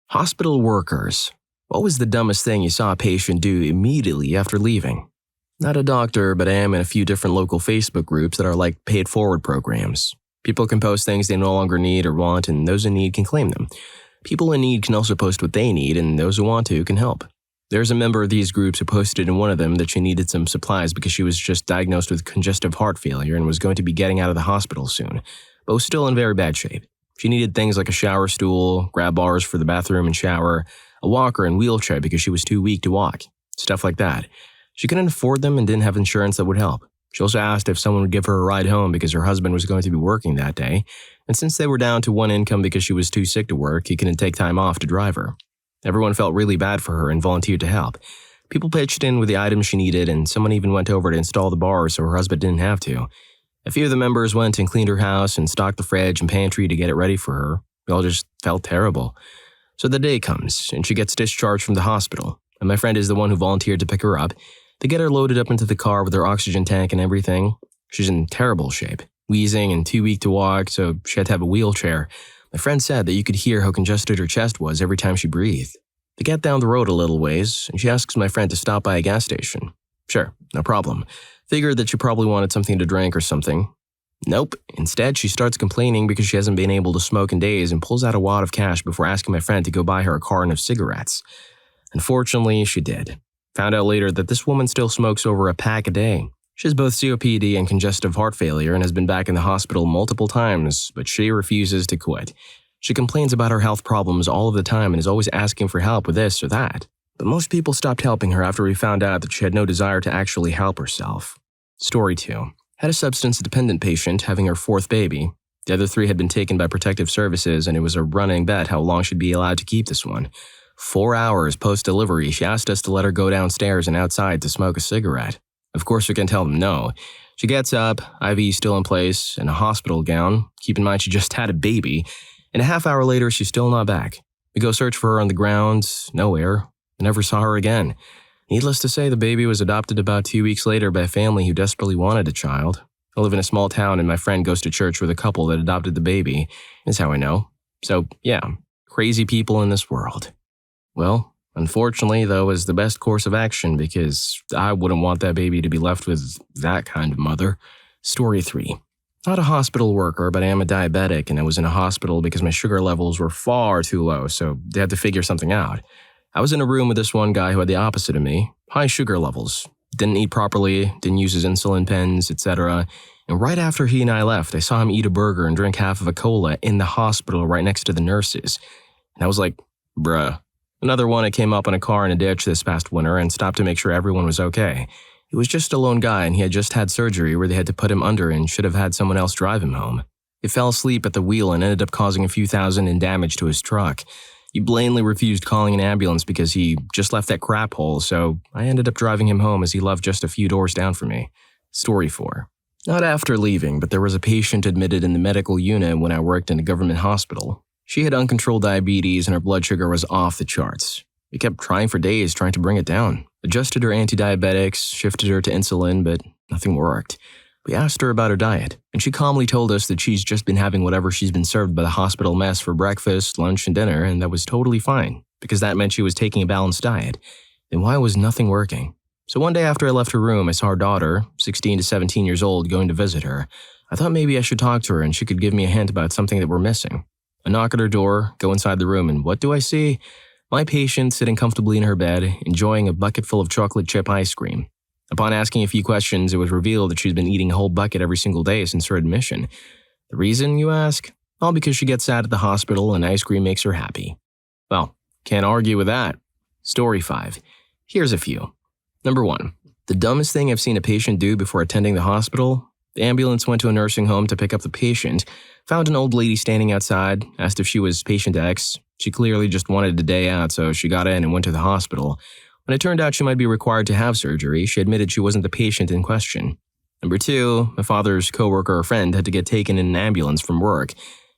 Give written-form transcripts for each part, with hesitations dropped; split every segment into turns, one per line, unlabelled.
Hospital workers. What was the dumbest thing you saw a patient do immediately after leaving? Not a doctor, but I am in a few different local Facebook groups that are like paid forward programs. People can post things they no longer need or want, and those in need can claim them. People in need can also post what they need, and those who want to can help. There's a member of these groups who posted in one of them that she needed some supplies because she was just diagnosed with congestive heart failure and was going to be getting out of the hospital soon, but was still in very bad shape. She needed things like a shower stool, grab bars for the bathroom and shower, a walker and wheelchair because she was too weak to walk, stuff like that. She couldn't afford them and didn't have insurance that would help. She also asked if someone would give her a ride home because her husband was going to be working that day, and since they were down to one income because she was too sick to work, he couldn't take time off to drive her. Everyone felt really bad for her and volunteered to help. People pitched in with the items she needed, and someone even went over to install the bars so her husband didn't have to. A few of the members went and cleaned her house and stocked the fridge and pantry to get it ready for her. We all just felt terrible. So the day comes, and she gets discharged from the hospital, and my friend is the one who volunteered to pick her up. They get her loaded up into the car with her oxygen tank and everything. She's in terrible shape, wheezing and too weak to walk, so she had to have a wheelchair. My friend said that you could hear how congested her chest was every time she breathed. They get down the road a little ways, and she asks my friend to stop by a gas station. Sure, no problem. Figured that she probably wanted something to drink or something. Nope. Instead, she starts complaining because she hasn't been able to smoke in days and pulls out a wad of cash before asking my friend to go buy her a carton of cigarettes. Unfortunately, she did. Found out later that this woman still smokes over a pack a day. She has both COPD and congestive heart failure and has been back in the hospital multiple times, but she refuses to quit. She complains about her health problems all of the time and is always asking for help with this or that. But most people stopped helping her after we found out that she had no desire to actually help herself. Story 2. Had a substance-dependent patient having her 4th baby. The other 3 had been taken by protective services, and it was a running bet how long she'd be allowed to keep this one. 4 hours post-delivery, she asked us to let her go downstairs and outside to smoke a cigarette. Of course, we can tell them no. She gets up, IV still in place, in a hospital gown. Keep in mind she just had a baby. And a half hour later, she's still not back. We go search for her on the ground, nowhere. I never saw her again. Needless to say, the baby was adopted about 2 weeks later by a family who desperately wanted a child. I live in a small town and my friend goes to church with a couple that adopted the baby. Is how I know. So, yeah, crazy people in this world. Well, unfortunately, though, is the best course of action because I wouldn't want that baby to be left with that kind of mother. Story 3. Not a hospital worker, but I am a diabetic and I was in a hospital because my sugar levels were far too low, so they had to figure something out. I was in a room with this one guy who had the opposite of me, high sugar levels, didn't eat properly, didn't use his insulin pens, etc. And right after he and I left, I saw him eat a burger and drink half of a cola in the hospital right next to the nurses. And I was like, bruh. Another one I came up in a car in a ditch this past winter and stopped to make sure everyone was okay. He was just a lone guy and he had just had surgery where they had to put him under and should have had someone else drive him home. He fell asleep at the wheel and ended up causing a few thousand in damage to his truck. He blatantly refused calling an ambulance because he just left that crap hole, so I ended up driving him home as he lived just a few doors down from me. Story 4. Not after leaving, but there was a patient admitted in the medical unit when I worked in a government hospital. She had uncontrolled diabetes and her blood sugar was off the charts. We kept trying for days trying to bring it down. Adjusted her antidiabetics, shifted her to insulin, but nothing worked. We asked her about her diet, and she calmly told us that she's just been having whatever she's been served by the hospital mess for breakfast, lunch, and dinner, and that was totally fine, because that meant she was taking a balanced diet. Then why was nothing working? So one day after I left her room, I saw her daughter, 16 to 17 years old, going to visit her. I thought maybe I should talk to her and she could give me a hint about something that we're missing. I knock at her door, go inside the room, and what do I see? My patient sitting comfortably in her bed, enjoying a bucket full of chocolate chip ice cream. Upon asking a few questions, it was revealed that she's been eating a whole bucket every single day since her admission. The reason, you ask? All because she gets sad at the hospital and ice cream makes her happy. Well, can't argue with that. Story 5. Here's a few. Number 1. The dumbest thing I've seen a patient do before attending the hospital? The ambulance went to a nursing home to pick up the patient, found an old lady standing outside, asked if she was patient X. She clearly just wanted a day out, so she got in and went to the hospital. When it turned out she might be required to have surgery, she admitted she wasn't the patient in question. Number 2, my father's coworker or friend had to get taken in an ambulance from work.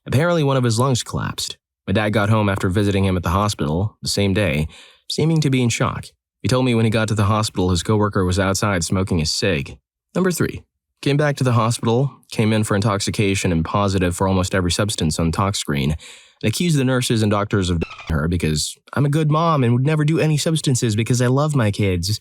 Apparently one of his lungs collapsed. My dad got home after visiting him at the hospital the same day, seeming to be in shock. He told me when he got to the hospital his coworker was outside smoking a cig. Number 3, came back to the hospital, came in for intoxication and positive for almost every substance on ToxScreen. and accused the nurses and doctors of her because I'm a good mom and would never do any substances because I love my kids.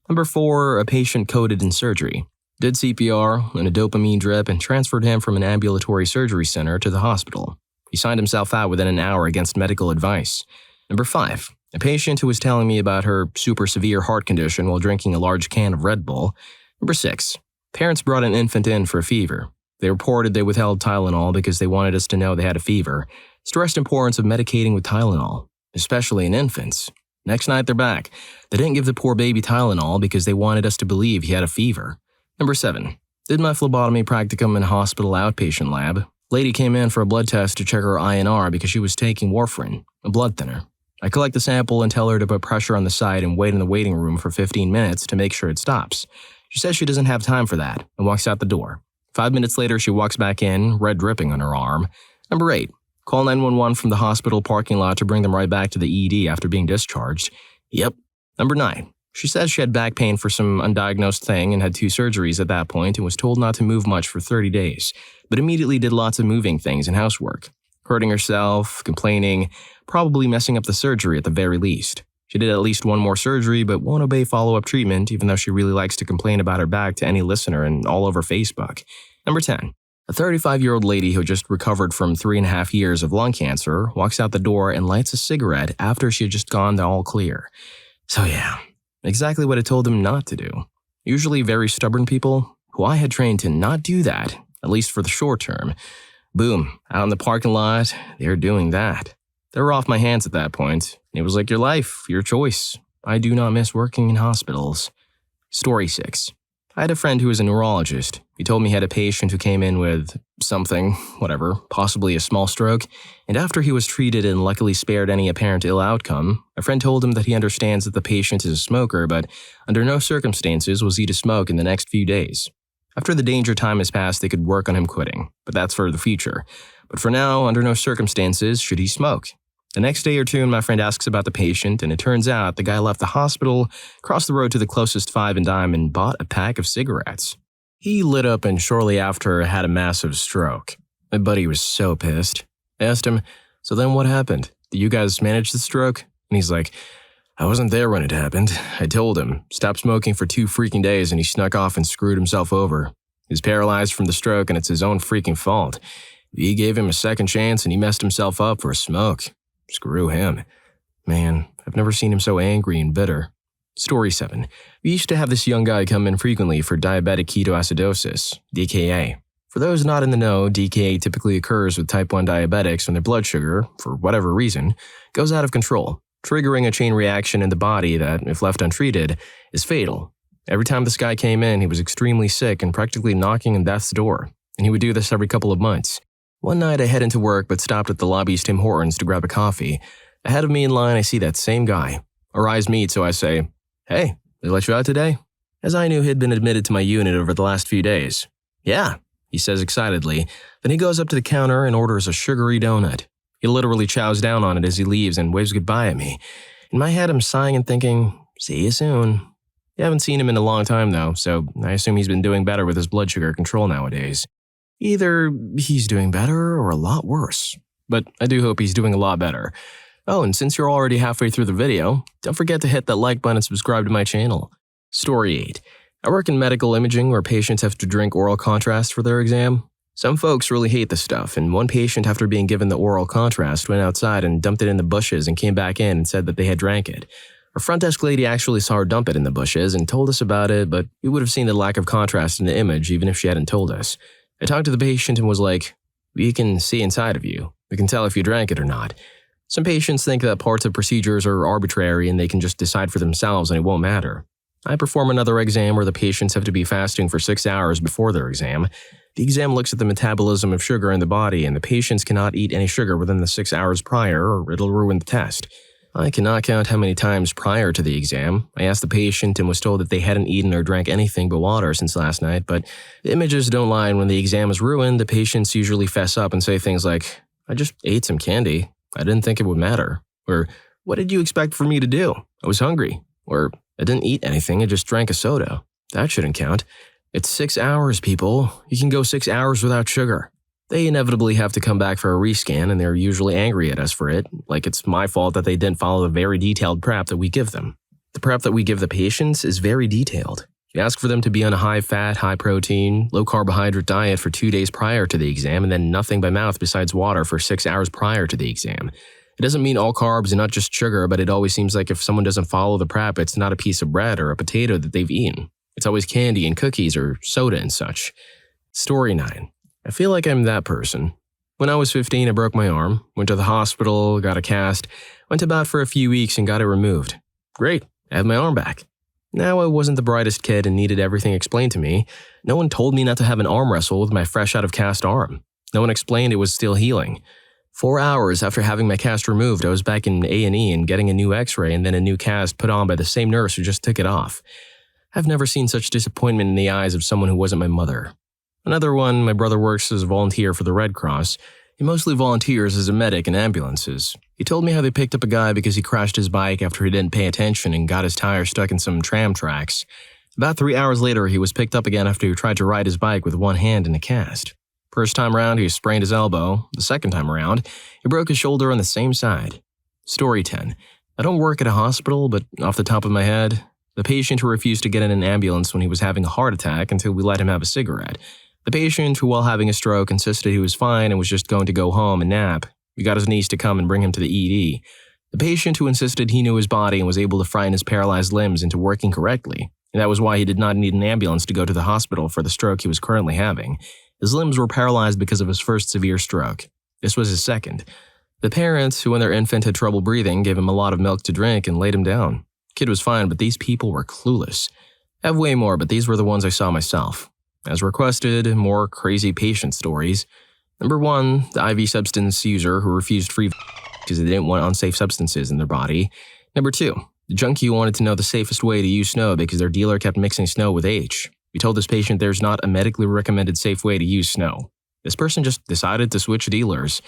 Number 4, a patient coded in surgery. Did CPR and a dopamine drip and transferred him from an ambulatory surgery center to the hospital. He signed himself out within an hour against medical advice. Number 5, a patient who was telling me about her super severe heart condition while drinking a large can of Red Bull. Number 6, parents brought an infant in for a fever. They reported they withheld Tylenol because they wanted us to know they had a fever. Stressed importance of medicating with Tylenol, especially in infants. Next night they're back. They didn't give the poor baby Tylenol because they wanted us to believe he had a fever. Number 7, did my phlebotomy practicum in a hospital outpatient lab. Lady came in for a blood test to check her INR because she was taking warfarin, a blood thinner. I collect the sample and tell her to put pressure on the site and wait in the waiting room for 15 minutes to make sure it stops. She says she doesn't have time for that and walks out the door. 5 minutes later, she walks back in, red dripping on her arm. Number 8, call 911 from the hospital parking lot to bring them right back to the ED after being discharged. Yep. Number 9, she says she had back pain for some undiagnosed thing and had 2 surgeries at that point and was told not to move much for 30 days, but immediately did lots of moving things and housework. Hurting herself, complaining, probably messing up the surgery at the very least. She did at least 1 more surgery but won't obey follow-up treatment even though she really likes to complain about her back to any listener and all over Facebook. Number 10, a 35-year-old lady who just recovered from 3.5 years of lung cancer walks out the door and lights a cigarette after she had just gone to all clear. So yeah, exactly what I told them not to do. Usually very stubborn people, who I had trained to not do that, at least for the short term. Boom, out in the parking lot, they're doing that. They were off my hands at that point. It was like your life, your choice. I do not miss working in hospitals. Story 6. I had a friend who was a neurologist. He told me he had a patient who came in with something, whatever, possibly a small stroke, and after he was treated and luckily spared any apparent ill outcome, a friend told him that he understands that the patient is a smoker, but under no circumstances was he to smoke in the next few days. After the danger time has passed, they could work on him quitting, but that's for the future. But for now, under no circumstances should he smoke. The next day or two, my friend asks about the patient, and it turns out the guy left the hospital, crossed the road to the closest Five and Dime, and bought a pack of cigarettes. He lit up and shortly after had a massive stroke. My buddy was so pissed. I asked him, so then what happened? Did you guys manage the stroke? And he's like, I wasn't there when it happened. I told him, stop smoking for 2 freaking days, and he snuck off and screwed himself over. He's paralyzed from the stroke, and it's his own freaking fault. We gave him a second chance, and he messed himself up for a smoke. Screw him. Man, I've never seen him so angry and bitter. Story 7. We used to have this young guy come in frequently for diabetic ketoacidosis, DKA. For those not in the know, DKA typically occurs with type 1 diabetics when their blood sugar, for whatever reason, goes out of control, triggering a chain reaction in the body that, if left untreated, is fatal. Every time this guy came in, he was extremely sick and practically knocking on death's door, and he would do this every couple of months. One night I head into work but stopped at the lobby's Tim Hortons to grab a coffee. Ahead of me in line I see that same guy. Our eyes meet, so I say, Hey, they let you out today? As I knew he'd been admitted to my unit over the last few days. Yeah, he says excitedly. Then he goes up to the counter and orders a sugary donut. He literally chows down on it as he leaves and waves goodbye at me. In my head I'm sighing and thinking, see you soon. I haven't seen him in a long time though, so I assume he's been doing better with his blood sugar control nowadays. Either he's doing better or a lot worse. But I do hope he's doing a lot better. Oh, and since you're already halfway through the video, don't forget to hit that like button and subscribe to my channel. Story 8. I work in medical imaging where patients have to drink oral contrast for their exam. Some folks really hate this stuff, and one patient after being given the oral contrast went outside and dumped it in the bushes and came back in and said that they had drank it. Our front desk lady actually saw her dump it in the bushes and told us about it, but we would have seen the lack of contrast in the image even if she hadn't told us. I talked to the patient and was like, we can see inside of you. We can tell if you drank it or not. Some patients think that parts of procedures are arbitrary and they can just decide for themselves and it won't matter. I perform another exam where the patients have to be fasting for 6 hours before their exam. The exam looks at the metabolism of sugar in the body and the patients cannot eat any sugar within the 6 hours prior or it'll ruin the test. I cannot count how many times prior to the exam I asked the patient and was told that they hadn't eaten or drank anything but water since last night, but the images don't lie, and when the exam is ruined, the patients usually fess up and say things like, I just ate some candy. I didn't think it would matter. Or, what did you expect for me to do? I was hungry. Or, I didn't eat anything, I just drank a soda. That shouldn't count. It's 6 hours, people. You can go 6 hours without sugar. They inevitably have to come back for a rescan, and they're usually angry at us for it, like it's my fault that they didn't follow the very detailed prep that we give them. The prep that we give the patients is very detailed. You ask for them to be on a high-fat, high-protein, low-carbohydrate diet for 2 days prior to the exam and then nothing by mouth besides water for 6 hours prior to the exam. It doesn't mean all carbs and not just sugar, but it always seems like if someone doesn't follow the prep, it's not a piece of bread or a potato that they've eaten. It's always candy and cookies or soda and such. Story 9. I feel like I'm that person. When I was 15, I broke my arm, went to the hospital, got a cast, went to bat for a few weeks and got it removed. Great, I have my arm back. Now I wasn't the brightest kid and needed everything explained to me. No one told me not to have an arm wrestle with my fresh out of cast arm. No one explained it was still healing. 4 hours after having my cast removed, I was back in A&E and getting a new x-ray and then a new cast put on by the same nurse who just took it off. I've never seen such disappointment in the eyes of someone who wasn't my mother. Another one, my brother works as a volunteer for the Red Cross. He mostly volunteers as a medic in ambulances. He told me how they picked up a guy because he crashed his bike after he didn't pay attention and got his tire stuck in some tram tracks. About 3 hours later, he was picked up again after he tried to ride his bike with one hand in a cast. First time around, he sprained his elbow. The second time around, he broke his shoulder on the same side. Story 10. I don't work at a hospital, but off the top of my head, the patient who refused to get in an ambulance when he was having a heart attack until we let him have a cigarette. The patient who, while having a stroke, insisted he was fine and was just going to go home and nap. We got his niece to come and bring him to the ED. The patient who insisted he knew his body and was able to frighten his paralyzed limbs into working correctly, and that was why he did not need an ambulance to go to the hospital for the stroke he was currently having. His limbs were paralyzed because of his first severe stroke. This was his second. The parents, who when their infant had trouble breathing, gave him a lot of milk to drink and laid him down. Kid was fine, but these people were clueless. I have way more, but these were the ones I saw myself. As requested, more crazy patient stories. Number 1, the IV substance user who refused free because they didn't want unsafe substances in their body. Number 2, the junkie who wanted to know the safest way to use snow because their dealer kept mixing snow with H. We told this patient there's not a medically recommended safe way to use snow. This person just decided to switch dealers.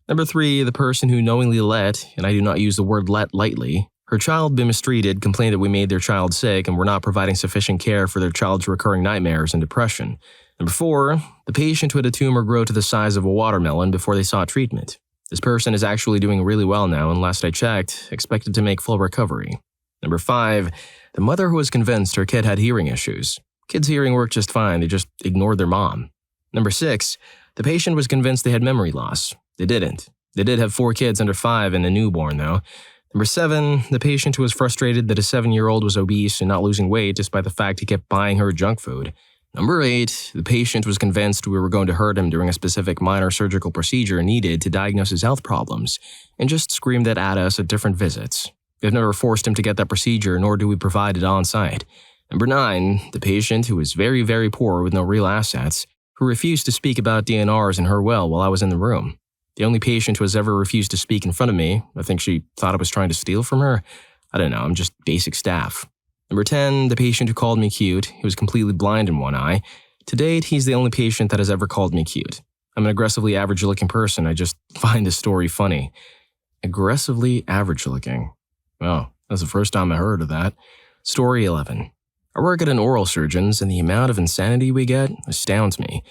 Number 3, the person who knowingly let, and I do not use the word let lightly, her child be mistreated, complained that we made their child sick and were not providing sufficient care for their child's recurring nightmares and depression. Number 4, the patient who had a tumor grow to the size of a watermelon before they sought treatment. This person is actually doing really well now and last I checked, expected to make full recovery. Number 5, the mother who was convinced her kid had hearing issues. Kids' hearing worked just fine, they just ignored their mom. Number 6, the patient was convinced they had memory loss. They didn't. They did have 4 kids under 5 and a newborn though. Number 7, the patient who was frustrated that a 7-year-old was obese and not losing weight despite the fact he kept buying her junk food. Number 8, the patient was convinced we were going to hurt him during a specific minor surgical procedure needed to diagnose his health problems, and just screamed that at us at different visits. We've never forced him to get that procedure, nor do we provide it on site. Number 9, the patient who was very, very poor with no real assets, who refused to speak about DNRs in her will while I was in the room. The only patient who has ever refused to speak in front of me. I think she thought I was trying to steal from her. I don't know, I'm just basic staff. Number 10, the patient who called me cute. He was completely blind in one eye. To date, he's the only patient that has ever called me cute. I'm an aggressively average-looking person. I just find this story funny. Aggressively average-looking. Well, that's the first time I heard of that. Story 11. I work at an oral surgeon's, and the amount of insanity we get astounds me.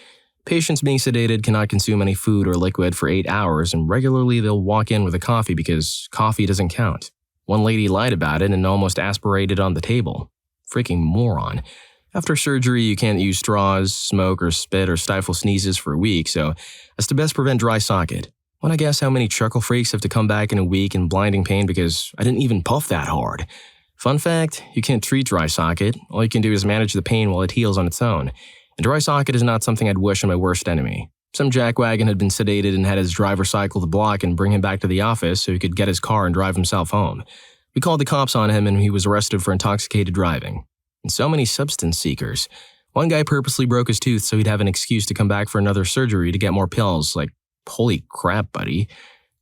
Patients being sedated cannot consume any food or liquid for 8 hours, and regularly they'll walk in with a coffee because coffee doesn't count. One lady lied about it and almost aspirated on the table. Freaking moron. After surgery, you can't use straws, smoke, or spit or stifle sneezes for a week, so as to best prevent dry socket. Wanna guess how many chuckle freaks have to come back in a week in blinding pain because I didn't even puff that hard? Fun fact, you can't treat dry socket. All you can do is manage the pain while it heals on its own. And dry socket is not something I'd wish on my worst enemy. Some jackwagon had been sedated and had his driver cycle the block and bring him back to the office so he could get his car and drive himself home. We called the cops on him and he was arrested for intoxicated driving. And so many substance seekers. One guy purposely broke his tooth so he'd have an excuse to come back for another surgery to get more pills. Like, holy crap, buddy.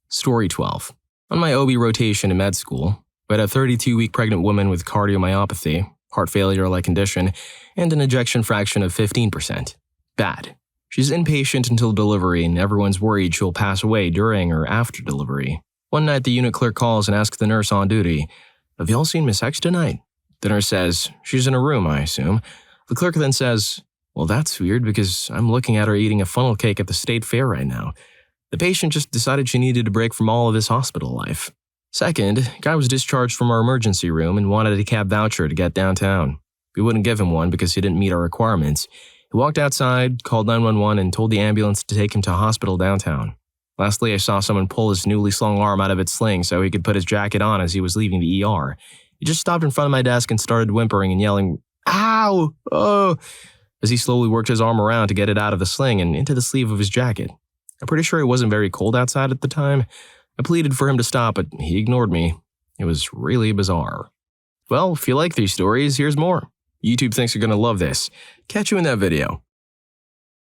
Story 12. On my OB rotation in med school, we had a 32-week pregnant woman with cardiomyopathy, heart failure-like condition, and an ejection fraction of 15%. Bad. She's inpatient until delivery, and everyone's worried she'll pass away during or after delivery. One night, the unit clerk calls and asks the nurse on duty, "Have y'all seen Miss X tonight?" The nurse says, "She's in a room, I assume." The clerk then says, Well, that's weird because I'm looking at her eating a funnel cake at the state fair right now. The patient just decided she needed a break from all of his hospital life. Second, guy was discharged from our emergency room and wanted a cab voucher to get downtown. We wouldn't give him one because he didn't meet our requirements. He walked outside, called 911, and told the ambulance to take him to a hospital downtown. Lastly, I saw someone pull his newly slung arm out of its sling so he could put his jacket on as he was leaving the ER. He just stopped in front of my desk and started whimpering and yelling, "Ow! Oh!" as he slowly worked his arm around to get it out of the sling and into the sleeve of his jacket. I'm pretty sure it wasn't very cold outside at the time. I pleaded for him to stop, but he ignored me. It was really bizarre. Well, if you like these stories, here's more. YouTube thinks you're going to love this. Catch you in that video.